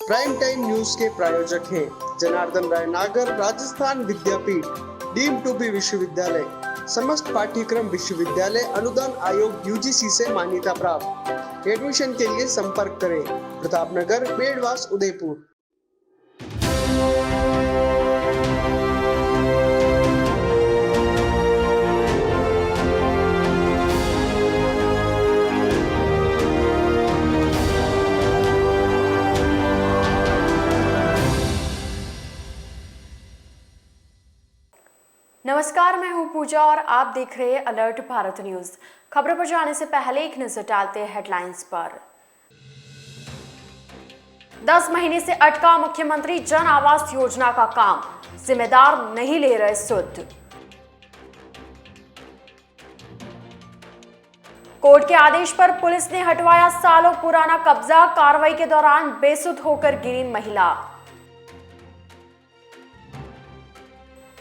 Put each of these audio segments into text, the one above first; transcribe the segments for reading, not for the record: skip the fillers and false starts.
Prime time news के प्रायोजक हैं जनार्दन राय नागर, राजस्थान विद्यापीठ, डीम्ड टू बी विश्वविद्यालय, समस्त पाठ्यक्रम विश्वविद्यालय अनुदान आयोग यूजीसी से मान्यता प्राप्त। एडमिशन के लिए संपर्क करें प्रतापनगर, बेड़वास, उदयपुर। नमस्कार, मैं हूं पूजा और आप देख रहे हैं अलर्ट भारत न्यूज। खबरों पर जाने से पहले एक नजर डालते हैं हेडलाइंस पर। 10 महीने से अटका मुख्यमंत्री जन आवास योजना का काम, जिम्मेदार नहीं ले रहे सुध। कोर्ट के आदेश पर पुलिस ने हटवाया सालों पुराना कब्जा, कार्रवाई के दौरान बेसुध होकर गिरी महिला।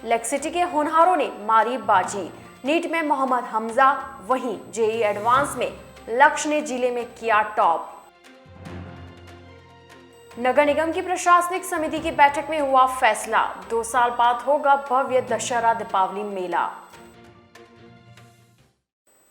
लेक्सिटी के होनहारों ने मारी बाजी, नीट में मोहम्मद हमजा, वहीं जेईई एडवांस में लक्ष्य ने जिले में किया टॉप। नगर निगम की प्रशासनिक समिति की बैठक में हुआ फैसला, 2 साल बाद होगा भव्य दशहरा दीपावली मेला।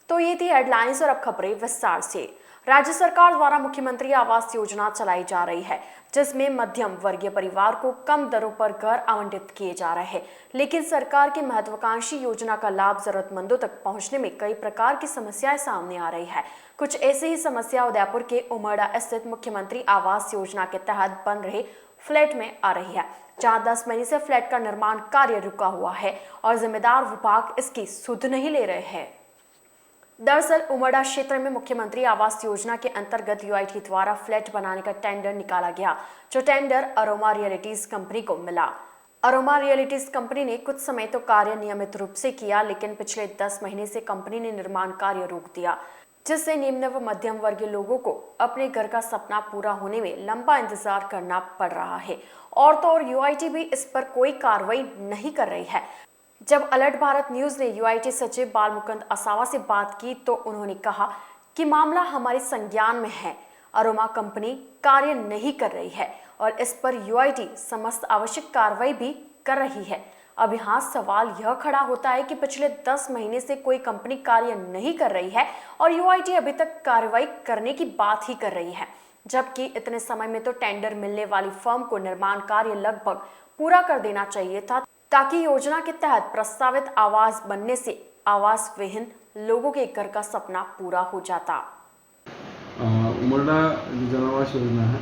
तो ये थी हेडलाइंस और अब खबरें विस्तार से। राज्य सरकार द्वारा मुख्यमंत्री आवास योजना चलाई जा रही है, जिसमें मध्यम वर्गीय परिवार को कम दरों पर घर आवंटित किए जा रहे हैं। लेकिन सरकार की महत्वाकांक्षी योजना का लाभ जरूरतमंदों तक पहुंचने में कई प्रकार की समस्याएं सामने आ रही है। कुछ ऐसी ही समस्या उदयपुर के उमड़ा स्थित मुख्यमंत्री आवास योजना के तहत बन रहे फ्लैट में आ रही है, जहां 10 महीने से फ्लैट का निर्माण कार्य रुका हुआ है और जिम्मेदार विभाग इसकी सुध नहीं ले रहे हैं। दरअसल उमड़ा क्षेत्र में मुख्यमंत्री आवास योजना के अंतर्गत यूआईटी द्वारा फ्लैट बनाने का टेंडर निकाला गया, जो टेंडर अरोमा रियलिटीज कंपनी को मिला। अरोमा रियलिटीज कंपनी ने कुछ समय तो कार्य नियमित रूप से किया, लेकिन पिछले 10 महीने से कंपनी ने निर्माण कार्य रोक दिया, जिससे निम्न व मध्यम वर्गीय लोगों को अपने घर का सपना पूरा होने में लंबा इंतजार करना पड़ रहा है। और तो और यूआईटी भी इस पर कोई कार्रवाई नहीं कर रही है। जब अलर्ट भारत न्यूज ने यूआईटी सचिव बालमुकुंद असावा से बात की तो उन्होंने कहा कि मामला हमारे संज्ञान में है, अरोमा कंपनी कार्य नहीं कर रही है और इस पर यूआईटी समस्त आवश्यक कार्रवाई भी कर रही है। अब यहाँ सवाल यह खड़ा होता है कि पिछले 10 महीने से कोई कंपनी कार्य नहीं कर रही है और यूआईटी अभी तक कार्रवाई करने की बात ही कर रही है, जबकि इतने समय में तो टेंडर मिलने वाली फर्म को निर्माण कार्य लगभग पूरा कर देना चाहिए था, ताकि योजना के तहत प्रस्तावित आवास बनने से आवास विहीन लोगों के घर का सपना पूरा हो जाता। उमड़ा जो जन आवास योजना है,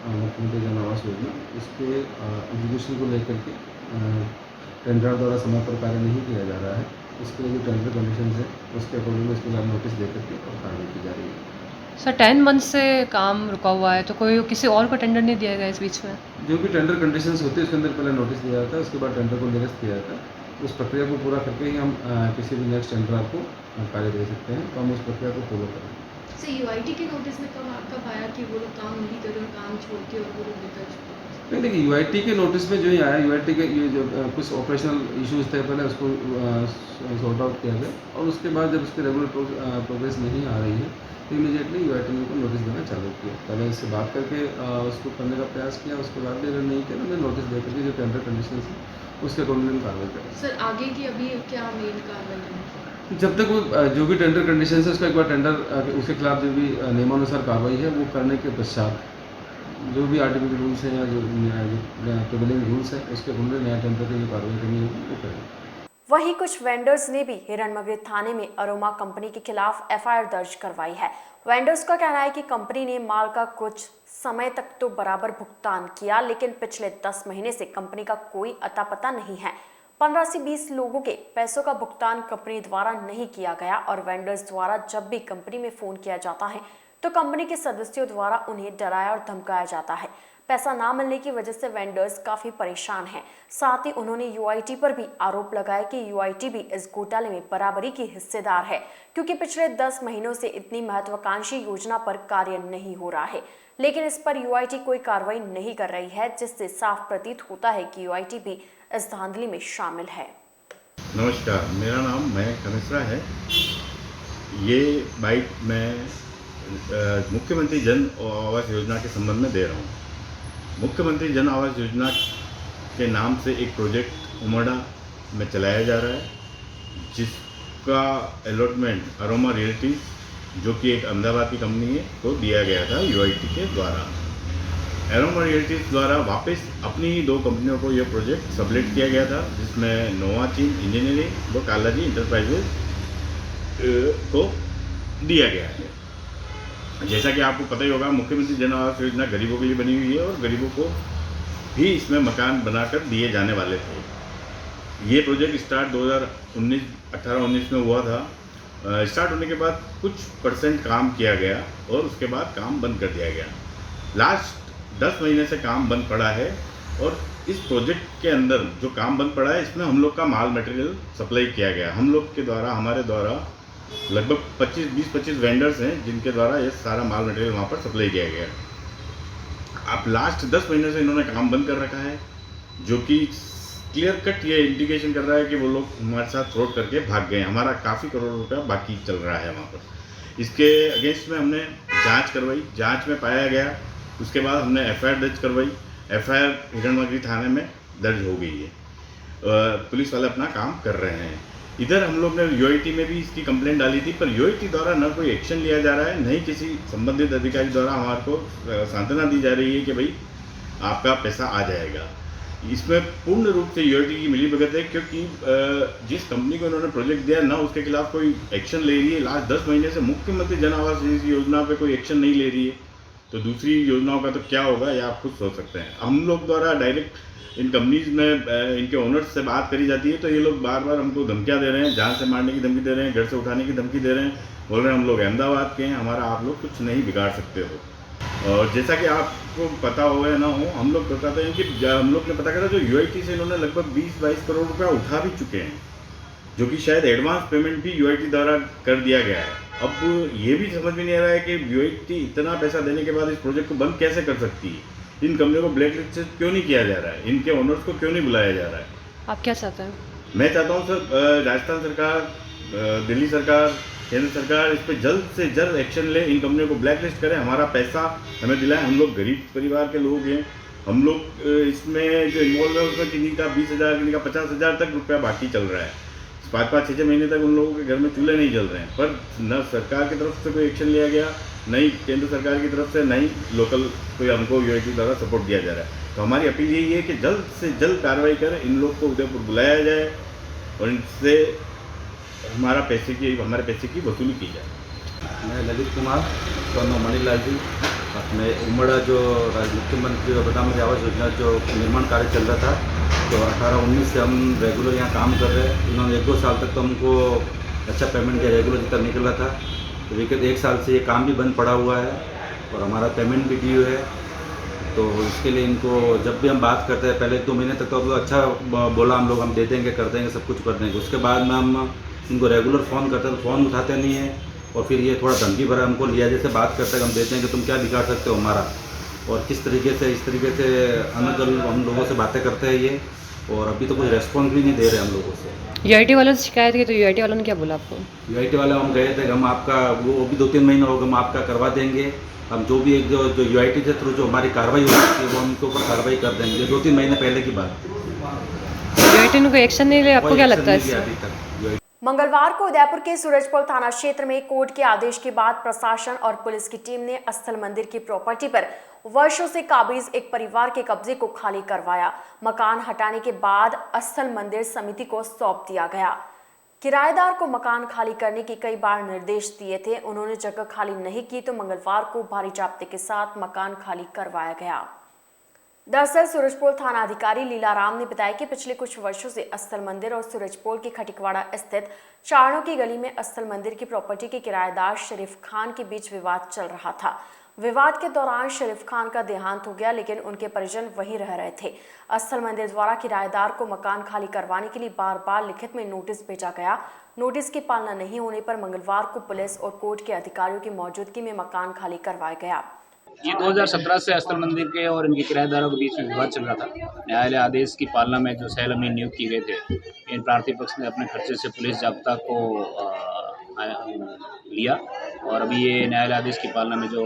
मुख्यमंत्री जन आवास योजना, इसके एग्जीक्यूशन को लेकर के टेंडर द्वारा समय पर कार्य नहीं किया जा रहा है। इसके जो टेंडर कंडीशन है उसके अकॉर्डिंग उसके लिए नोटिस दे करके और कार्रवाई की जा रही है। सर 10 मंथ से काम रुका हुआ है, तो कोई किसी और को टेंडर नहीं दिया गया इस बीच में? जो भी टेंडर कंडीशंस होती है उसके अंदर पहले नोटिस दिया जाता है, उसके बाद टेंडर को निरस्त किया जाता है। उस प्रक्रिया को पूरा करके ही हम किसी भी नेक्स्ट टेंडर को कार्य दे सकते हैं, तो हम उस प्रक्रिया को फॉलो करें। सर यूआईटी के नोटिस में कब आया कि वो लोग काम नहीं कर रहे, काम छोड़ के और वो लोग निकल चुके? नहीं, देखिए यूआईटी के नोटिस में जो ही आया, यूआईटी के ये जो कुछ ऑपरेशनल इश्यूज थे पहले उसको सॉर्ट आउट किया गया और उसके बाद जब उसकी रेगुलर प्रोग्रेस नहीं आ रही है तो इमीडिएटली यूआईटी ने को नोटिस देना चालू किया। पहले इससे बात करके उसको करने का प्रयास किया, उसके बाद भी अगर नहीं किया तो हमने नोटिस दे करके जो टेंडर कंडीशन है उसके अकॉर्डिंग कार्रवाई करें। सर आगे की अभी क्या मेन कार्रवाई है? जब तक वो जो भी टेंडर कंडीशन है उसका एक बार टेंडर उसके खिलाफ जो भी नियमानुसार कार्रवाई है वो करने के पश्चात जो भी आर्टिफिशियल रूल्स हैं या जो प्रिवेलिंग रूल्स हैं उसके अकॉर्डिंग नया टेंडर की जो कार्रवाई करनी होगी वो करेंगे। वहीं कुछ वेंडर्स ने भी हिरणमगरी थाने में अरोमा कंपनी के खिलाफ एफआईआर दर्ज करवाई है। वेंडर्स का कहना है कि कंपनी ने माल का कुछ समय तक तो बराबर भुगतान किया, लेकिन पिछले 10 महीने से कंपनी का कोई अता पता नहीं है। 15 से 20 लोगों के पैसों का भुगतान कंपनी द्वारा नहीं किया गया और वेंडर्स द्वारा जब भी कंपनी में फोन किया जाता है तो कंपनी के सदस्यों द्वारा उन्हें डराया और धमकाया जाता है। पैसा ना मिलने की वजह से वेंडर्स काफी परेशान हैं। साथ ही उन्होंने यूआईटी पर भी आरोप लगाया कि यूआईटी भी इस घोटाले में बराबरी की हिस्सेदार है, क्योंकि पिछले 10 महीनों से इतनी महत्वाकांक्षी योजना पर कार्य नहीं हो रहा है, लेकिन इस पर यूआईटी कोई कार्रवाई नहीं कर रही है, जिससे साफ प्रतीत होता है कि यूआईटी भी इस धांधली में शामिल है। नमस्कार, मेरा नाम मयंक मिश्रा है। ये बाइट मैं मुख्यमंत्री जन आवास योजना के संबंध में दे रहा हूँ। मुख्यमंत्री जन आवास योजना के नाम से एक प्रोजेक्ट उमड़ा में चलाया जा रहा है, जिसका अलॉटमेंट अरोमा रियल्टी जो कि एक अहमदाबाद की कंपनी है को दिया गया था यूआईटी के द्वारा। अरोमा रियल्टीज द्वारा वापस अपनी ही 2 कंपनियों को यह प्रोजेक्ट सबलेट किया गया था, जिसमें नोवाचीन इंजीनियरिंग व कालाजी इंटरप्राइजेज को दिया गया है। जैसा कि आपको पता ही होगा, मुख्यमंत्री जन आवास योजना गरीबों के लिए बनी हुई है और गरीबों को भी इसमें मकान बनाकर दिए जाने वाले थे। ये प्रोजेक्ट स्टार्ट 2018-19 में हुआ था। स्टार्ट होने के बाद कुछ % काम किया गया और उसके बाद काम बंद कर दिया गया। लास्ट 10 महीने से काम बंद पड़ा है और इस प्रोजेक्ट के अंदर जो काम बंद पड़ा है, इसमें हम लोग का माल मटेरियल सप्लाई किया गया। हम लोग के द्वारा, हमारे द्वारा लगभग 20-25 वेंडर्स हैं जिनके द्वारा ये सारा माल मटेरियल वहाँ पर सप्लाई किया गया। अब लास्ट 10 महीने से इन्होंने काम बंद कर रखा है, जो कि क्लियर कट ये इंडिकेशन कर रहा है कि वो लोग हमारे साथ फ्रॉड करके भाग गए। हमारा काफ़ी करोड़ रुपया बाकी चल रहा है वहाँ पर। इसके अगेंस्ट में हमने जांच करवाई, जांच में पाया गया, उसके बाद हमने एफआईआर दर्ज करवाई। एफआईआर हिरणमगरी थाने में दर्ज हो गई है। पुलिस वाले अपना काम कर रहे हैं। इधर हम लोग ने यूआईटी में भी इसकी कंप्लेंट डाली थी, पर यूआईटी द्वारा न कोई एक्शन लिया जा रहा है, न ही किसी संबंधित अधिकारी द्वारा हमारे को सांत्वना दी जा रही है कि भाई आपका पैसा आ जाएगा। इसमें पूर्ण रूप से यूआईटी की मिलीभगत है, क्योंकि जिस कंपनी को इन्होंने प्रोजेक्ट दिया ना, उसके खिलाफ कोई एक्शन ले रही है। लास्ट 10 महीने से मुख्यमंत्री जन आवास योजना पे कोई एक्शन नहीं ले रही है, तो दूसरी योजनाओं का तो क्या होगा, या आप खुद सोच सकते हैं। हम लोग द्वारा डायरेक्ट इन कंपनीज में इनके ओनर्स से बात करी जाती है, तो ये लोग बार बार हमको धमकियाँ दे रहे हैं, जान से मारने की धमकी दे रहे हैं, घर से उठाने की धमकी दे रहे हैं, बोल रहे हैं हम लोग अहमदाबाद के हैं, हमारा आप लोग कुछ नहीं बिगाड़ सकते हो। और जैसा कि आपको पता हो या ना हो, हम लोग बताते हैं कि हम लोग ने पता करा, जो यूआईटी से इन्होंने लगभग 20-22 करोड़ रुपया उठा भी चुके हैं, जो कि शायद एडवांस पेमेंट भी यूआईटी द्वारा कर दिया गया है। अब ये भी समझ में नहीं आ रहा है कि यूआईटी इतना पैसा देने के बाद इस प्रोजेक्ट को बंद कैसे कर सकती है। इन कंपनियों को ब्लैक लिस्ट क्यों नहीं किया जा रहा है, इनके ओनर्स को क्यों नहीं बुलाया जा रहा है। आप क्या चाहते हैं? मैं चाहता हूँ सर, राजस्थान सरकार, दिल्ली सरकार, केंद्र सरकार इस पर जल्द से जल्द एक्शन ले, इन कंपनियों को ब्लैक लिस्ट करें, हमारा पैसा हमें दिलाएं। हम लोग गरीब परिवार के लोग हैं, हम लोग इसमें जो इन्वॉल्व है उसमें किन्हीं का 20,000, किन्हीं का 50,000 तक रुपया बाकी चल रहा है। 5-5, 6-6 महीने तक उन लोगों के घर में चूल्हे नहीं जल रहे हैं, पर न सरकार की तरफ से कोई एक्शन लिया गया, नहीं केंद्र सरकार की तरफ से, नहीं लोकल कोई हमको यूआईटी द्वारा सपोर्ट दिया जा रहा है। तो हमारी अपील यही है कि जल्द से जल्द कार्रवाई कर, इन लोग को उदयपुर बुलाया जाए और इनसे हमारे पैसे की वसूली की जाए। मैं ललित कुमार, दोनों मणिलाल जी, अपने उमड़ा जो मुख्यमंत्री प्रधानमंत्री आवास योजना जो निर्माण कार्य चल रहा था, तो 18-19 से हम रेगुलर यहाँ काम कर रहे हैं। इन्होंने 1-2 साल तक तो हमको अच्छा पेमेंट दिया, रेगुलर जितना निकल रहा था। तो विगत 1 साल से ये काम भी बंद पड़ा हुआ है और हमारा पेमेंट भी ड्यू है। तो इसके लिए इनको जब भी हम बात करते हैं, पहले 2 महीने तक तो अच्छा बोला हम लोग, हम दे देंगे, कर देंगे, सब कुछ कर देंगे। उसके बाद में हम इनको रेगुलर फ़ोन करते हैं तो फ़ोन उठाते नहीं है, और फिर ये थोड़ा धमकी भरा हमको लिया जैसे बात करते हैं, हम देते हैं कि तुम क्या बिगाड़ सकते हो हमारा, और किस तरीके से इस तरीके से अनदल हम लोगों से बातें करते हैं ये। और अभी तो कुछ रेस्पॉन्स भी नहीं दे रहे हम लोगों से। यूआईटी वालों से शिकायत की तो यूआईटी वालों ने क्या बोला आपको? यूआईटी वाले हम गए थे, हम आपका वो भी 2-3 महीने हो गए, हम आपका करवा देंगे, हम जो भी एक जो यूआईटी के थ्रू जो हमारी कार्रवाई हो सकती है वो उनके ऊपर कार्रवाई कर देंगे। 2-3 महीने पहले की बात। यूआईटी ने कोई एक्शन नहीं लिया, आपको क्या लगता है इससे? अभी तक मंगलवार को उदयपुर के सूरजपुर थाना क्षेत्र में कोर्ट के आदेश के बाद प्रशासन और पुलिस की टीम ने अस्थल मंदिर की प्रॉपर्टी पर वर्षों से काबिज एक परिवार के कब्जे को खाली करवाया। मकान हटाने के बाद अस्थल मंदिर समिति को सौंप दिया गया। किराएदार को मकान खाली करने के कई बार निर्देश दिए थे, उन्होंने जगह खाली नहीं की तो मंगलवार को भारी जाब्ते के साथ मकान खाली करवाया गया। दरअसल सूरजपोल थाना अधिकारी लीलाराम ने बताया कि पिछले कुछ वर्षों से अस्थल मंदिर और सूरजपोल की खटिकवाड़ा स्थित चारणों की गली में अस्थल मंदिर की प्रॉपर्टी के किराएदार शरीफ खान के बीच विवाद चल रहा था। विवाद के दौरान शरीफ खान का देहांत हो गया, लेकिन उनके परिजन वहीं रह रहे थे। अस्थल मंदिर द्वारा किराएदार को मकान खाली करवाने के लिए बार बार लिखित में नोटिस भेजा गया। नोटिस की पालना नहीं होने पर मंगलवार को पुलिस और कोर्ट के अधिकारियों की मौजूदगी में मकान खाली करवाया गया। ये 2017 से अस्थल मंदिर के और इनके किराएदारों के बीच में विवाद चल रहा था। न्यायालय आदेश की पालना में जो सहल अमीन नियुक्त किए गए थे, इन प्रार्थी पक्ष ने अपने खर्चे से पुलिस जाब्ता को लिया और अभी ये न्यायालय आदेश की पालना में जो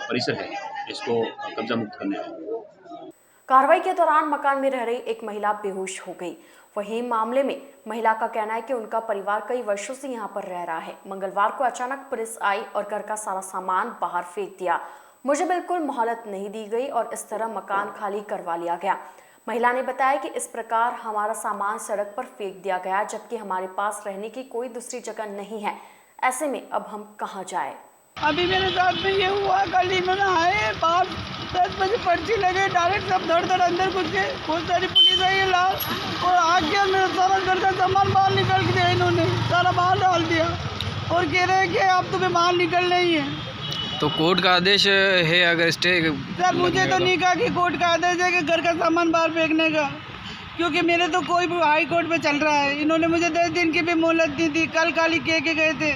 परिसर है इसको कब्जा मुक्त करने आए। कार्रवाई के दौरान मकान में रह रही एक महिला बेहोश हो गई। वहीं मामले में महिला का कहना है कि उनका परिवार कई वर्षों से यहां पर रह रहा है। मंगलवार को अचानक पुलिस आई और घर का सारा सामान बाहर फेंक दिया। मुझे बिल्कुल मोहलत नहीं दी गई और इस तरह मकान खाली करवा लिया गया। महिला ने बताया कि इस प्रकार हमारा सामान सड़क पर फेंक दिया गया, जबकि हमारे पास रहने की कोई दूसरी जगह नहीं है। ऐसे में अब हम कहाँ जाए। अभी मेरे साथ में ये हुआ, कल इन्होंने आए 5-10 बजे पर्ची लगे, डायरेक्ट सब धड़ अंदर घुस गए। बहुत सारी पुलिस आई है लाल और आके मेरा सारा घर का सामान बाहर निकाल के दिया। इन्होंने सारा बाहर डाल दिया और कह रहे हैं कि अब तुम्हें बाहर निकलना ही है। तो कोर्ट का आदेश है अगर स्टे? सर मुझे तो नहीं कहा कि कोर्ट का आदेश है कि घर का सामान बाहर फेंकने का, क्योंकि मेरे तो कोई हाई कोर्ट में चल रहा है। इन्होंने मुझे 10 दिन की भी मोहलत दी थी। कल खाली कह के गए थे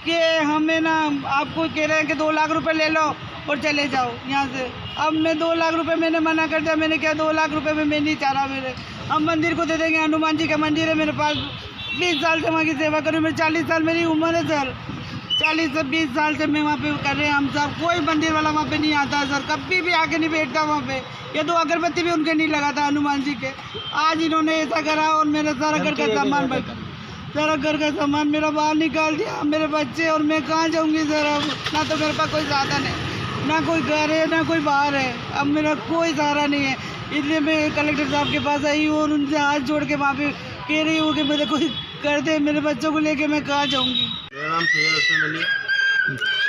कि हमें ना आपको कह रहे हैं कि 2 लाख रुपए ले लो और चले जाओ यहाँ से। अब मैं 2 लाख रुपए मैंने मना कर दिया। मैंने क्या 2 लाख रुपए में मैं नहीं चाह रहा। मेरे हम मंदिर को दे देंगे। हनुमान जी का मंदिर है मेरे पास। 20 साल से वहाँ की सेवा करूँ। मेरी 40 साल मेरी उम्र है सर। 40 से 20 साल से मैं वहाँ पे कर रहे हैं। हम सब कोई मंदिर वाला वहाँ पे नहीं आता है सर। कभी भी आके नहीं बैठता वहाँ पे। ये 2 अगरबत्ती भी उनके नहीं लगाता हनुमान जी के। आज इन्होंने ऐसा करा और मेरा सारा घर का सामान सारा घर का सामान मेरा बाहर निकाल दिया। मेरे बच्चे और मैं कहाँ जाऊँगी सर। अब ना तो मेरे पास कोई साधन है, ना कोई घर है, ना कोई बाहर है। अब मेरा कोई सहारा नहीं है। इसलिए मैं कलेक्टर साहब के पास आई हूँ और उनसे हाथ जोड़ के वहाँ पे कह रही हूँ कि मेरे कोई कर दे। मेरे बच्चों को लेके मैं कहाँ जाऊँगी। मेरा नाम सैयद हसन अली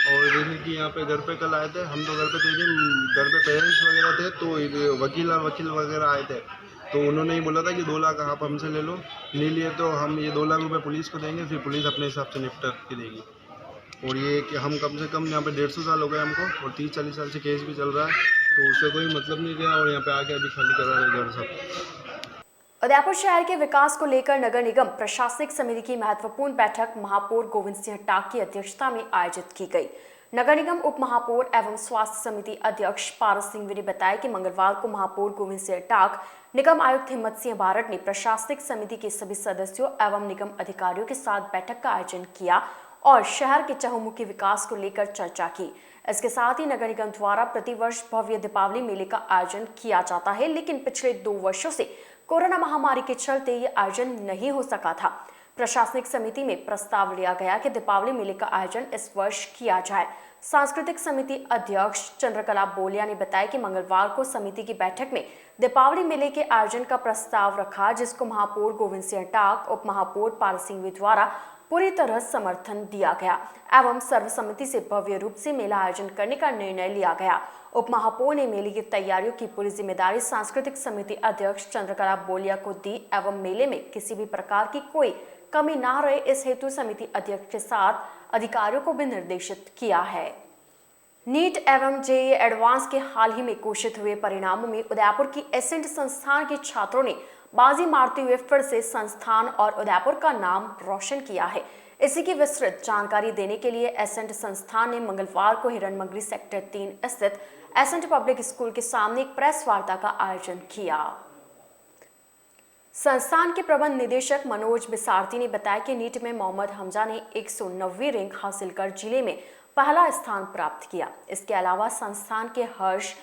और जैसे कि यहाँ पे घर पे कल आए थे। हम तो घर पे थे नहीं, घर पे पेरेंट्स वगैरह थे, तो वकील वगैरह आए थे। तो उन्होंने ही बोला था कि 2 लाख आप हमसे ले लो। ले लिए तो हम ये 2 लाख रुपए पुलिस को देंगे, फिर पुलिस अपने हिसाब से निपटा के देगी। और ये कि हम कम से कम यहाँ पे 150 साल हो गए हमको और 30-40 साल से केस भी चल रहा है, तो उससे कोई मतलब नहीं गया। और यहाँ पे आके अभी खाली करा रहे घर सब। उदयपुर शहर के विकास को लेकर नगर निगम प्रशासनिक समिति की महत्वपूर्ण बैठक महापौर गोविंद सिंह टाक की अध्यक्षता में आयोजित की गई। नगर निगम उप महापौर एवं स्वास्थ्य समिति अध्यक्ष पारस सिंह ने बताया कि मंगलवार को महापौर गोविंद सिंह टाक, निगम आयुक्त हिम्मत सिंह बारट ने प्रशासनिक समिति के सभी सदस्यों एवं निगम अधिकारियों के साथ बैठक का आयोजन किया और शहर के चहुमुखी विकास को लेकर चर्चा की। इसके साथ ही नगर निगम द्वारा प्रतिवर्ष भव्य दीपावली मेले का आयोजन किया जाता है, लेकिन पिछले 2 वर्षों से कोरोना महामारी के चलते ये आयोजन नहीं हो सका था। प्रशासनिक समिति में प्रस्ताव लिया गया कि दीपावली मेले का आयोजन इस वर्ष किया जाए। सांस्कृतिक समिति अध्यक्ष चंद्रकला बोलिया ने बताया कि मंगलवार को समिति की बैठक में दीपावली मेले के आयोजन का प्रस्ताव रखा, जिसको महापौर गोविंद सिंह टाक, उप महापौर पारस सिंह द्वारा पूरी तरह समर्थन दिया गया एवं सर्वसम्मति से भव्य रूप से मेला आयोजन करने का निर्णय लिया गया। उप महापौर ने मेले की तैयारियों की पूरी जिम्मेदारी सांस्कृतिक समिति अध्यक्ष चंद्रकला बोलिया को दी एवं मेले में किसी भी प्रकार की कोई कमी ना रहे, इस हेतु समिति अध्यक्ष के साथ अधिकारियों को भी निर्देशित किया है। नीट एवं जेईई एडवांस के हाल ही में घोषित हुए परिणामों में उदयपुर की एसेंट संस्थान के छात्रों ने बाजी मारते हुए फिर से संस्थान और उदयपुर का नाम रोशन किया है। इसी की विस्तृत जानकारी देने के लिए एसेंट संस्थान ने मंगलवार को हिरणमंगरी सेक्टर 3 स्थित एसेंट पब्लिक स्कूल के सामने एक प्रेस वार्ता का आयोजन किया। संस्थान के प्रबंध निदेशक मनोज बिसारती ने बताया कि नीट में मोहम्मद हमजा ने 190 रैंक हासिल कर जिले में पहला स्थान प्राप्त किया। इसके अलावा संस्थान के हर्ष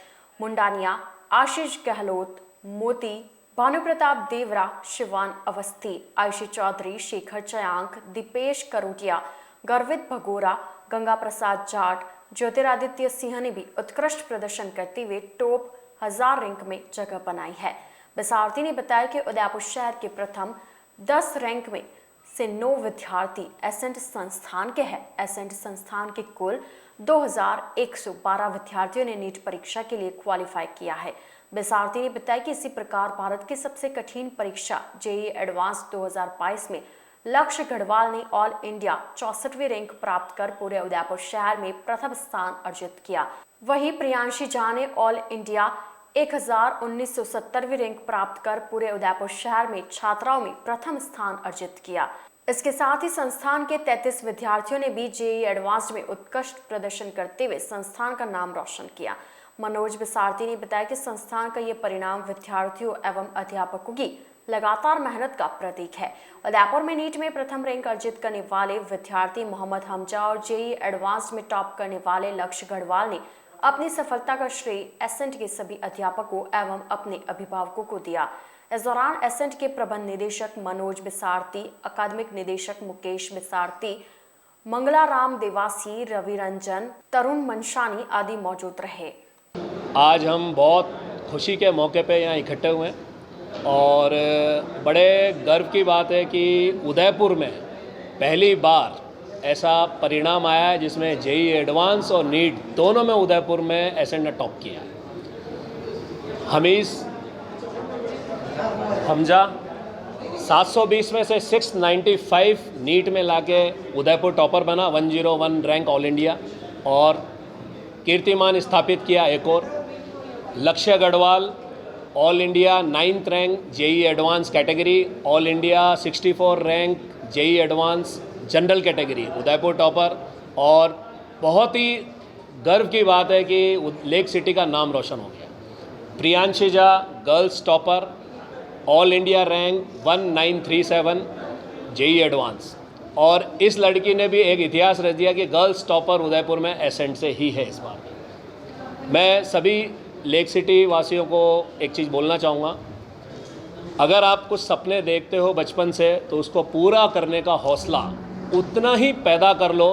मुंडानिया, आशीष गहलोत, मोती, भानु प्रताप देवरा, शिवान अवस्थी, आयुषी चौधरी, शेखर चयांक, दीपेश करोटिया, गर्वित भगोरा, गंगा प्रसाद जाट, ज्योतिरादित्य सिंह ने भी उत्कृष्ट प्रदर्शन करते हुए टॉप 1000 रैंक में जगह बनाई है। बिसारती ने बताया कि उदयपुर शहर के प्रथम 10 रैंक में से 9 विद्यार्थी एसेंट संस्थान के हैं। एसेंट संस्थान के कुल 2112 विद्यार्थियों ने नीट परीक्षा के लिए क्वालिफाई किया है। बिसारती ने बताया कि इसी प्रकार भारत की सबसे कठिन परीक्षा जेईई एडवांस 2022 में लक्ष्य गढ़वाल ने ऑल इंडिया 64वीं रैंक प्राप्त कर पूरे उदयपुर शहर में प्रथम स्थान अर्जित किया। वहीं प्रियांशी झा ने ऑल इंडिया 1970वीं रैंक प्राप्त कर पूरे उदयपुर शहर में छात्राओं में प्रथम स्थान अर्जित किया। इसके साथ ही संस्थान के 33 विद्यार्थियों ने भी जेईई एडवांस में उत्कृष्ट प्रदर्शन करते हुए संस्थान का नाम रोशन किया। मनोज बिसारती ने बताया कि संस्थान का ये परिणाम विद्यार्थियों एवं अध्यापकों की लगातार मेहनत का प्रतीक है। उदयपुर में नीट में प्रथम रैंक अर्जित करने वाले विद्यार्थी मोहम्मद हमजा और जेईई एडवांस में टॉप करने वाले लक्ष्य गढ़वाल ने अपनी सफलता का श्रेय एसेंट के सभी अध्यापकों एवं अपने अभिभावकों को दिया। इस दौरान एसेंट के प्रबंध निदेशक मनोज बिसारती, अकादमिक निदेशक मुकेश बिसारती, मंगलाराम देवासी, रवि रंजन, तरुण मनशानी आदि मौजूद रहे। आज हम बहुत खुशी के मौके पे यहाँ इकट्ठे हुए हैं और बड़े गर्व की बात है कि उदयपुर में पहली बार ऐसा परिणाम आया है जिसमें जेई एडवांस और नीट दोनों में उदयपुर में एसेंट ने टॉप किया है। हमीज हमजा 720 में से 695 नीट में लाके उदयपुर टॉपर बना, 101 रैंक ऑल इंडिया, और कीर्तिमान स्थापित किया एक और। Lakshya Garhwal all India 9th rank JEE advance category, all India 64 rank JEE advance general category, Udaipur topper. और बहुत ही गर्व की बात है कि लेक सिटी का नाम रोशन हो गया। Priyanshi Jha girls topper, all India rank 1937 JEE advance, और इस लड़की ने भी एक इतिहास रच दिया कि गर्ल्स टॉपर उदयपुर में एसेंट से ही है इस बार। मैं सभी लेक सिटी वासियों को एक चीज़ बोलना चाहूँगा, अगर आप कुछ सपने देखते हो बचपन से तो उसको पूरा करने का हौसला उतना ही पैदा कर लो,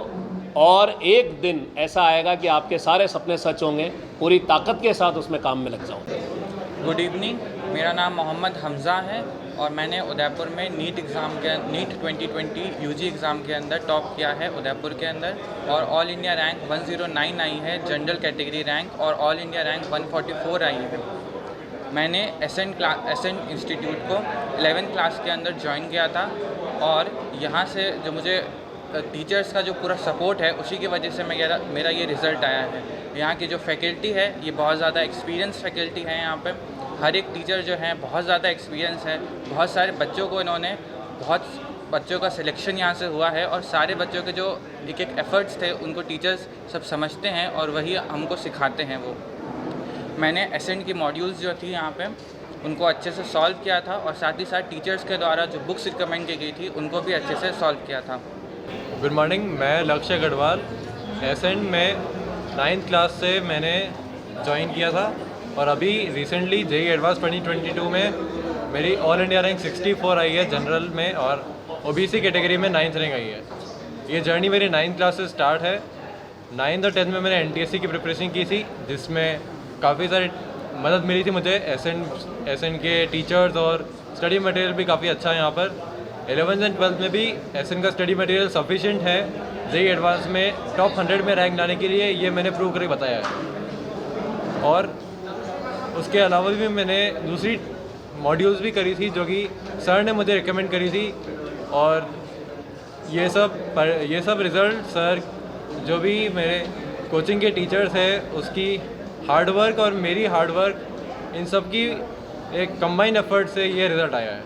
और एक दिन ऐसा आएगा कि आपके सारे सपने सच होंगे। पूरी ताकत के साथ उसमें काम में लग जाओ। गुड इवनिंग, मेरा नाम मोहम्मद हमज़ा है और मैंने उदयपुर में नीट 2020 यूजी एग्ज़ाम के अंदर टॉप किया है उदयपुर के अंदर, और ऑल इंडिया रैंक 109 आई है जनरल कैटेगरी रैंक, और ऑल इंडिया रैंक 144 आई है। मैंने एसेंट इंस्टीट्यूट को 11th क्लास के अंदर ज्वाइन किया था, और यहाँ से जो मुझे टीचर्स का जो पूरा सपोर्ट है उसी की वजह से मेरा ये रिज़ल्ट आया है। यहाँ की जो फैकल्टी है ये बहुत ज़्यादा एक्सपीरियंस फैकल्टी है। यहाँ पे हर एक टीचर जो है बहुत ज़्यादा एक्सपीरियंस है। बहुत सारे बच्चों को बहुत बच्चों का सिलेक्शन यहाँ से हुआ है, और सारे बच्चों के जो एक एफ़र्ट्स थे उनको टीचर्स सब समझते हैं और वही हमको सिखाते हैं। वो मैंने एसेंट की मॉड्यूल्स जो थी यहाँ पे उनको अच्छे से सॉल्व किया था, और साथ ही साथ टीचर्स के द्वारा जो बुक्स रिकमेंड की गई थी उनको भी अच्छे से सॉल्व किया था। गुड मॉर्निंग, मैं लक्ष्य गढ़वाल एसेंट में 9th क्लास से मैंने ज्वाइन किया था, और अभी रिसेंटली जेई एडवांस 2022 में मेरी ऑल इंडिया रैंक 64 आई है जनरल में, और ओबीसी कैटेगरी में 9th रैंक आई है। ये जर्नी मेरी 9th क्लास से स्टार्ट है। 9th और 10th में मैंने एनटीएससी की प्रिपरेशन की थी, जिसमें काफ़ी सारी मदद मिली थी मुझे। एसेंट के टीचर्स और स्टडी मटेरियल भी काफ़ी अच्छा है यहाँ पर। 11th एंड 12th में भी एसेंट का स्टडी मटेरियल सफिशिएंट है जेई एडवांस में टॉप 100 में रैंक लाने के लिए, ये मैंने प्रूव करके बताया है। और उसके अलावा भी मैंने दूसरी मॉड्यूल्स भी करी थी जो कि सर ने मुझे रिकमेंड करी थी, और ये सब रिज़ल्ट सर जो भी मेरे कोचिंग के टीचर्स हैं उसकी हार्डवर्क और मेरी हार्डवर्क, इन सब की एक कंबाइन एफर्ट से ये रिज़ल्ट आया है।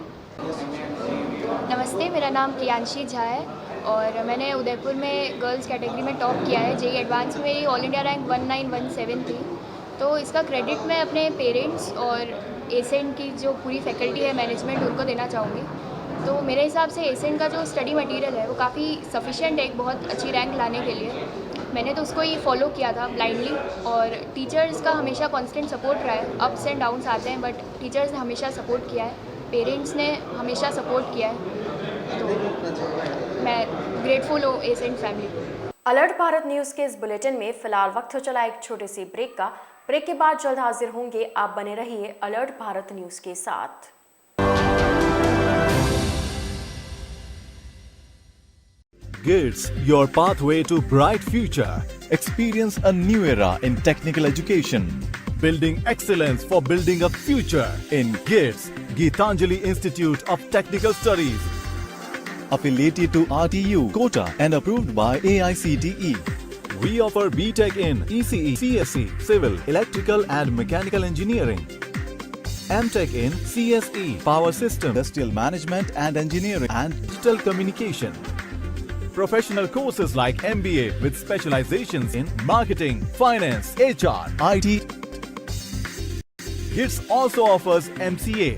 नमस्ते, मेरा नाम प्रियांशी झा है और मैंने उदयपुर में गर्ल्स कैटेगरी में टॉप किया है। जेई एडवांस में मेरी ऑल इंडिया रैंक 1917 थी। तो इसका क्रेडिट मैं अपने पेरेंट्स और एसेंट की जो पूरी फैकल्टी है, मैनेजमेंट, उनको देना चाहूँगी। तो मेरे हिसाब से एसेंट का जो स्टडी मटेरियल है वो काफ़ी सफिशिएंट है एक बहुत अच्छी रैंक लाने के लिए। मैंने तो उसको ही फॉलो किया था ब्लाइंडली, और टीचर्स का हमेशा कांस्टेंट सपोर्ट रहा है। अप्स एंड डाउन्स आते हैं बट टीचर्स ने हमेशा सपोर्ट किया है, पेरेंट्स ने हमेशा सपोर्ट किया है। तो मैं ग्रेटफुल हूँ एसेंट फैमिली को। अलर्ट भारत न्यूज़ के इस बुलेटिन में फिलहाल वक्त हो चला एक छोटे से ब्रेक का। ब्रेक के बाद जल्द हाजिर होंगे। आप बने रहिए अलर्ट भारत न्यूज़ के साथ। GITS, your pathway to bright future. Experience a new era in technical education. Building excellence for building a future in GITS, Geetanjali Institute of Technical Studies. Affiliated to RTU, Kota and approved by AICTE. We offer BTech in ECE, CSE, Civil, Electrical and Mechanical Engineering. MTech in CSE, Power System, Industrial Management and Engineering and Digital Communication. Professional courses like MBA with specializations in marketing, finance, HR, IT. GITS also offers MCA.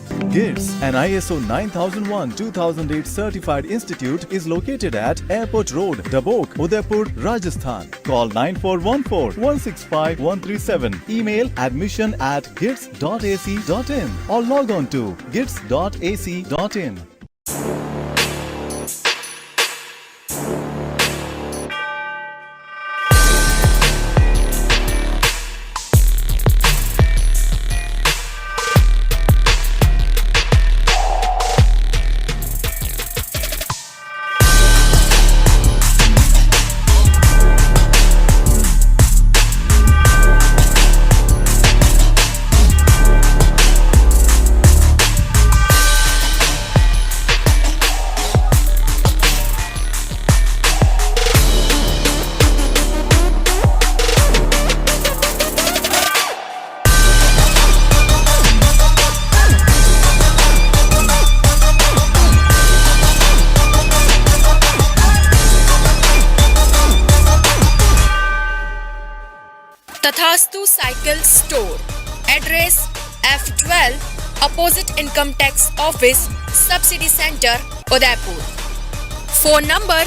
GITS, an ISO 9001-2008 certified institute, is located at Airport Road, Dabok, Udaipur, Rajasthan. Call 9414-165-137. Email admission@gits.ac.in or log on to gits.ac.in. Tathastu cycle store, address F12 opposite income tax office, subsidy centre, Udaipur. Phone number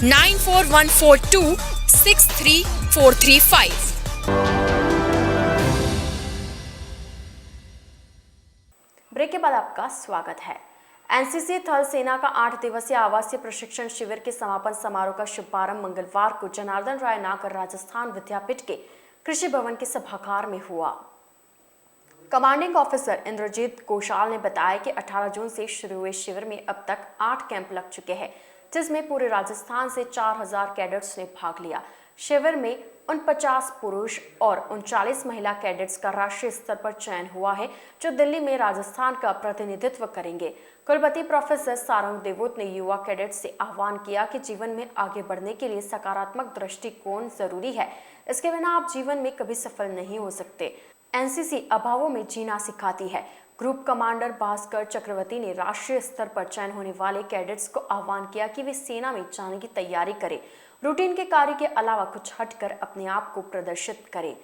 9414263435। Break के बाद आपका स्वागत है। NCC थल सेना का 8 दिवसीय आवासीय प्रशिक्षण शिविर के समापन समारोह का शुभारंभ मंगलवार को जनार्दन राय नागर राजस्थान विद्यापीठ के कृषि भवन के सभागार में हुआ। कमांडिंग ऑफिसर इंद्रजीत कौशाल ने बताया कि 18 जून से शुरू हुए शिविर में अब तक 8 कैंप लग चुके हैं, जिसमें पूरे राजस्थान से 4000 कैडेट्स ने भाग लिया। शिविर में 49 पुरुष और 39 महिला कैडेट्स का राष्ट्रीय स्तर पर चयन हुआ है, जो दिल्ली में राजस्थान का प्रतिनिधित्व करेंगे। कुलपति प्रोफेसर सारंग देवोत ने युवा कैडेट्स से आह्वान किया कि जीवन में आगे बढ़ने के लिए सकारात्मक दृष्टिकोण जरूरी है। इसके बिना आप जीवन में कभी सफल नहीं हो सकते। एनसीसी अभावों में जीना सिखाती है। ग्रुप कमांडर भास्कर चक्रवर्ती ने राष्ट्रीय स्तर पर चयन होने वाले कैडेट्स को आह्वान किया कि वे सेना में जाने की तैयारी करें, रूटीन के कार्य के अलावा कुछ हटकर अपने आप को प्रदर्शित करें।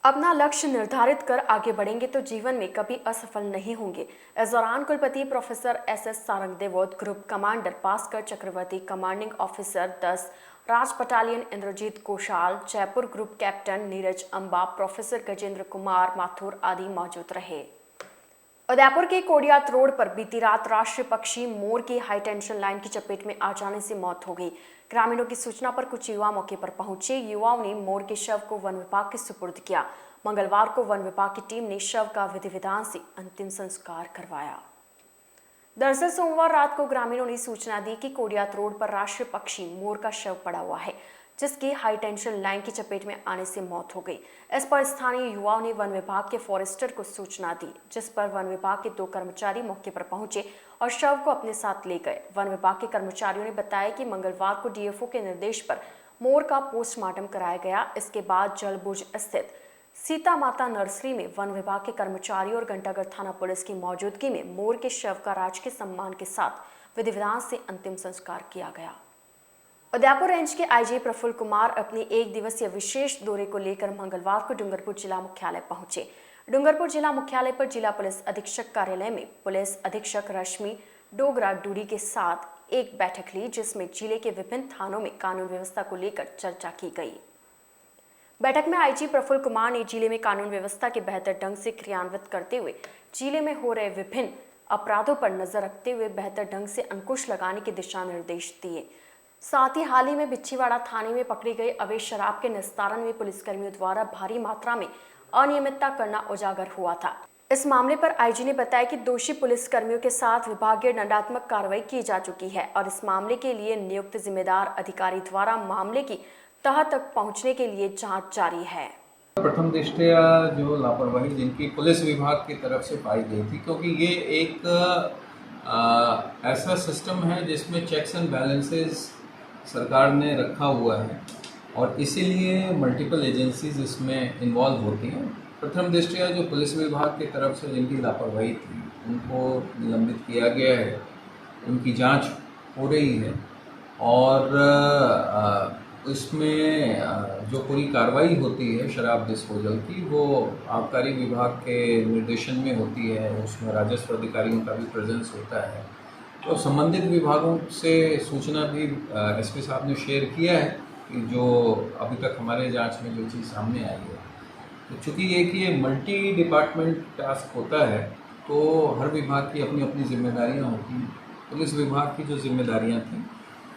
अपना लक्ष्य निर्धारित कर आगे बढ़ेंगे तो जीवन में कभी असफल नहीं होंगे। इस दौरान कुलपति professor SS Sarang Devot, group commander Bhaskar Chakraborty, commanding officer 10 Raj battalion Indrajeet Kaushal, Jaipur group captain Neeraj Amba, professor Gajendra Kumar Mathur आदि मौजूद रहे। उदयपुर के कोडियात रोड पर बीती रात राष्ट्रीय पक्षी मोर की हाई टेंशन लाइन की चपेट में आ जाने से मौत हो गई। ग्रामीणों की सूचना पर कुछ युवा मौके पर पहुंचे। युवाओं ने मोर के शव को वन विभाग के सुपुर्द किया। मंगलवार को वन विभाग की टीम ने शव का विधि विधान से अंतिम संस्कार करवाया। दरअसल सोमवार रात को ग्रामीणों ने सूचना दी कि कोडियात रोड पर राष्ट्रीय पक्षी मोर का शव पड़ा हुआ है, जिसकी हाई टेंशन लाइन की चपेट में आने से मौत हो गई। इस पर स्थानीय युवाओं ने वन विभाग के फॉरेस्टर को सूचना दी, जिस पर वन विभाग के 2 कर्मचारी मौके पर पहुंचे और शव को अपने साथ ले गए। वन विभाग के कर्मचारियों ने बताया कि मंगलवार को डीएफओ के निर्देश पर मोर का पोस्टमार्टम कराया गया। इसके बाद जलबुर्ज स्थित सीता माता नर्सरी में वन विभाग के कर्मचारियों और घंटाघर थाना पुलिस की मौजूदगी में मोर के शव का राजकीय सम्मान के साथ विधि विधान से अंतिम संस्कार किया गया। उदयपुर रेंज के आईजी प्रफुल्ल कुमार अपने 1 दिवसीय विशेष दौरे को लेकर मंगलवार को डूंगरपुर जिला मुख्यालय पहुंचे। डूंगरपुर जिला मुख्यालय पर जिला पुलिस अधीक्षक कार्यालय में पुलिस अधीक्षक रश्मि डोगरा डूडी के साथ एक बैठक ली, जिसमें जिले के विभिन्न थानों में कानून व्यवस्था को लेकर चर्चा की गई। बैठक में आईजी प्रफुल्ल कुमार ने जिले में कानून व्यवस्था के बेहतर ढंग से क्रियान्वित करते हुए जिले में हो रहे विभिन्न अपराधों पर नजर रखते हुए बेहतर ढंग से अंकुश लगाने के दिशा निर्देश दिए। साथ ही हाल ही में बिच्छीवाड़ा थाने में पकड़ी गई अवैध शराब के निस्तारण में पुलिसकर्मियों द्वारा भारी मात्रा में अनियमितता करना उजागर हुआ था। इस मामले पर आईजी ने बताया कि दोषी पुलिसकर्मियों के साथ विभागीय दंडात्मक कार्रवाई की जा चुकी है और इस मामले के लिए नियुक्त जिम्मेदार अधिकारी द्वारा मामले की तह तक पहुंचने के लिए जांच जारी है। प्रथम दृष्टया जो लापरवाही जिनकी पुलिस विभाग की तरफ से पाई गई थी, क्योंकि ये एक ऐसा सिस्टम है जिसमें चेक्स एंड बैलेंसेस सरकार ने रखा हुआ है और इसीलिए मल्टीपल एजेंसीज इसमें इन्वॉल्व होती हैं। प्रथम दृष्टया जो पुलिस विभाग की तरफ से जिनकी लापरवाही थी उनको निलंबित किया गया है, उनकी जांच हो रही है और उसमें जो पूरी कार्रवाई होती है शराब डिस्पोजल की वो आबकारी विभाग के निर्देशन में होती है। उसमें राजस्व अधिकारियों का भी प्रेजेंस होता है। तो संबंधित विभागों से सूचना भी एसपी साहब ने शेयर किया है कि जो अभी तक हमारे जांच में जो चीज़ सामने आई है। तो चूँकि ये मल्टी डिपार्टमेंट टास्क होता है तो हर विभाग की अपनी अपनी जिम्मेदारियां होती हैं। पुलिस विभाग की जो जिम्मेदारियां थी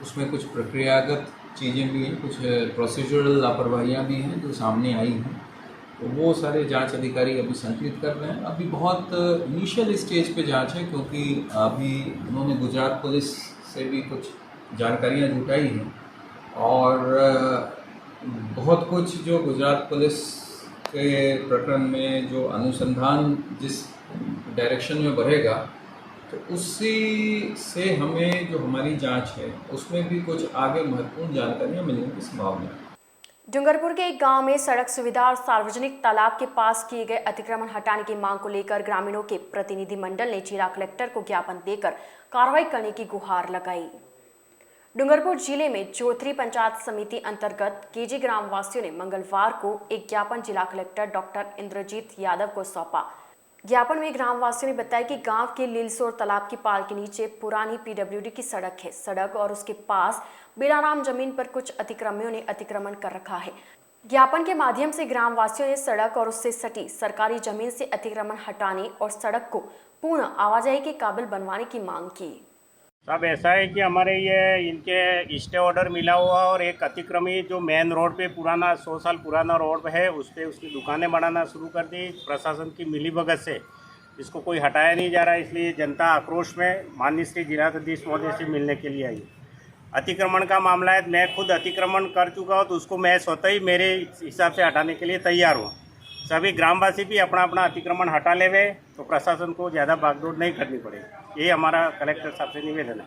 उसमें कुछ प्रक्रियागत चीज़ें भी हैं, कुछ प्रोसीजरल लापरवाहियां भी हैं जो सामने आई हैं। तो वो सारे जांच अधिकारी अभी संकलित कर रहे हैं। अभी बहुत इनिशियल स्टेज पे जांच है क्योंकि अभी उन्होंने गुजरात पुलिस से भी कुछ जानकारियां जुटाई हैं और बहुत कुछ जो गुजरात पुलिस के प्रकरण में जो अनुसंधान जिस डायरेक्शन में बढ़ेगा तो उसी से हमें जो हमारी जांच है उसमें भी कुछ आगे महत्वपूर्ण जानकारियां मिलने की संभावना है। डूंगरपुर के एक गांव में सड़क सुविधा और सार्वजनिक तालाब के पास किए गए अतिक्रमण हटाने की मांग को लेकर ग्रामीणों के प्रतिनिधि मंडल ने जिला कलेक्टर को ज्ञापन देकर कार्रवाई करने की गुहार लगाई। डूंगरपुर जिले में जोथरी पंचायत समिति अंतर्गत केजी ग्राम वासियों ने मंगलवार को एक ज्ञापन जिला कलेक्टर डॉक्टर इंद्रजीत यादव को सौंपा। ज्ञापन में ग्रामवासियों ने बताया कि गांव के लीलसोर तालाब की पाल के नीचे पुरानी पीडब्ल्यूडी की सड़क है। सड़क और उसके पास बिलाराम जमीन पर कुछ अतिक्रमियों ने अतिक्रमण कर रखा है। ज्ञापन के माध्यम से ग्रामवासियों ने सड़क और उससे सटी सरकारी जमीन से अतिक्रमण हटाने और सड़क को पूर्ण आवाजाही के काबिल बनवाने की मांग की। सब ऐसा है कि हमारे ये इनके स्टे ऑर्डर मिला हुआ और एक अतिक्रमी जो मेन रोड पे पुराना 100 साल पुराना रोड है उस पर उसकी दुकानें बनाना शुरू कर दी। प्रशासन की मिलीभगत से इसको कोई हटाया नहीं जा रहा, इसलिए जनता आक्रोश में माननीय श्री जिलाधीश महोदय से मिलने के लिए आई। अतिक्रमण का मामला है, मैं खुद अतिक्रमण कर चुका हूँ तो उसको मैं स्वतः ही मेरे हिसाब से हटाने के लिए तैयार हूँ। सभी ग्रामवासी भी अपना अपना अतिक्रमण हटा लेवे तो प्रशासन को ज़्यादा भागदौड़ नहीं करनी पड़ेगी। ये हमारा कलेक्टर साहब से निवेदन है।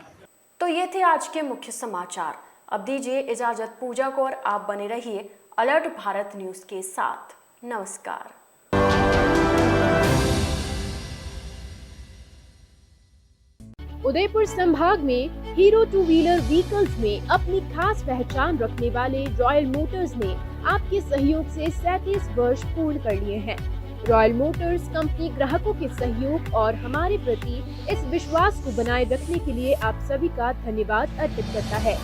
तो ये थे आज के मुख्य समाचार। अब दीजिए इजाजत पूजा को और आप बने रहिए अलर्ट भारत न्यूज के साथ। नमस्कार। उदयपुर संभाग में हीरो टू व्हीलर व्हीकल्स में अपनी खास पहचान रखने वाले रॉयल मोटर्स ने आपके सहयोग से 37 वर्ष पूर्ण कर लिए हैं। रॉयल मोटर्स कंपनी ग्राहकों के सहयोग और हमारे प्रति इस विश्वास को बनाए रखने के लिए आप सभी का धन्यवाद अर्पित करता है।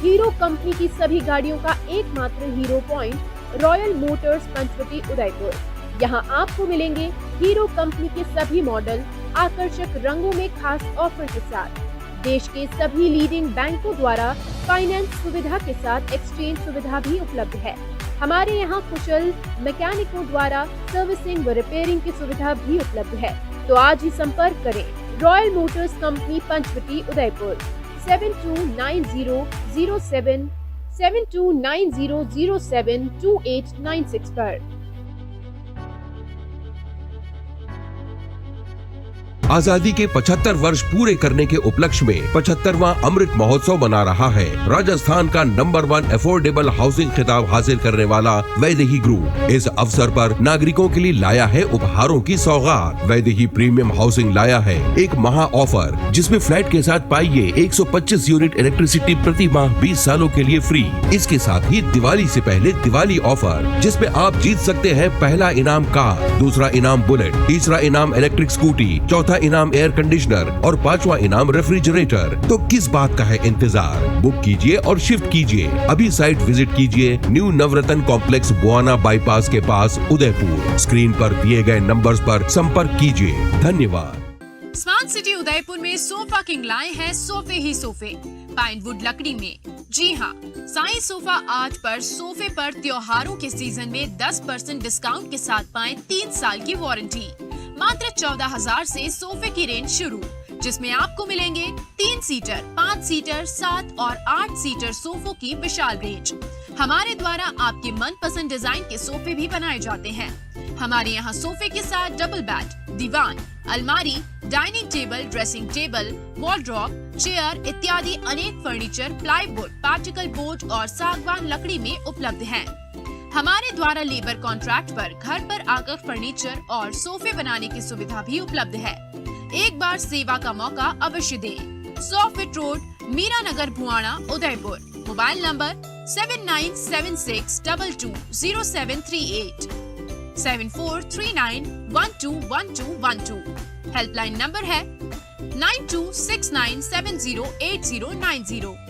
हीरो कंपनी की सभी गाड़ियों का एकमात्र Hero point Royal Motors Panchvati Udaipur. यहाँ आपको मिलेंगे हीरो कंपनी के सभी मॉडल आकर्षक रंगों में खास ऑफर के साथ। देश के सभी लीडिंग बैंकों द्वारा फाइनेंस सुविधा के साथ एक्सचेंज सुविधा भी उपलब्ध है। हमारे यहाँ कुशल मैकेनिकों द्वारा सर्विसिंग व रिपेयरिंग की सुविधा भी उपलब्ध है। तो आज ही संपर्क करें Royal Motors company Panchvati Udaipur 7290072896 पर। आजादी के 75 वर्ष पूरे करने के उपलक्ष्य में 75वां अमृत महोत्सव मना रहा है। राजस्थान का नंबर 1 अफोर्डेबल हाउसिंग खिताब हासिल करने वाला वैदेही ग्रुप इस अवसर पर नागरिकों के लिए लाया है उपहारों की सौगात। वैदेही प्रीमियम हाउसिंग लाया है एक महा ऑफर जिसमें फ्लैट के साथ पाइए 125 यूनिट इलेक्ट्रिसिटी प्रति माह 20 सालों के लिए फ्री। इसके साथ ही दिवाली से पहले दिवाली ऑफर जिसमें आप जीत सकते हैं पहला इनाम कार, दूसरा इनाम बुलेट, तीसरा इनाम इलेक्ट्रिक स्कूटी, चौथा इनाम एयर कंडीशनर और 5वां इनाम रेफ्रिजरेटर। तो किस बात का है इंतजार? बुक कीजिए और शिफ्ट कीजिए। अभी साइट विजिट कीजिए न्यू नवरत्न कॉम्प्लेक्स बुआना बाईपास के पास उदयपुर। स्क्रीन पर दिए गए नंबर्स पर संपर्क कीजिए। धन्यवाद। स्मार्ट सिटी उदयपुर में सोफा किंग लाए हैं सोफे ही सोफे पाइनवुड लकड़ी में। जी हाँ, साईं सोफा आर्ट पर सोफे पर त्योहारों के सीजन में 10% डिस्काउंट के साथ पाएं 3 साल की वारंटी। मात्र 14,000 से सोफे की रेंज शुरू, जिसमें आपको मिलेंगे 3 सीटर, 5 सीटर, 7 और 8 सीटर सोफों की विशाल रेंज। हमारे द्वारा आपके मनपसंद डिजाइन के सोफे भी बनाए जाते हैं। हमारे यहाँ सोफे के साथ डबल बेड, दीवान, अलमारी, dining table, dressing table, wardrobe, chair इत्यादि अनेक फर्नीचर प्लाईवुड, पार्टिकल बोर्ड और सागवान लकड़ी में उपलब्ध हैं। हमारे द्वारा लेबर कॉन्ट्रैक्ट पर घर पर आकर फर्नीचर और सोफे बनाने की सुविधा भी उपलब्ध है। एक बार सेवा का मौका अवश्य दें। 100 feet road, Meera Nagar, Bhuana, Udaipur. Mobile number 7976220738 7439121212। Helpline number है 9269708090।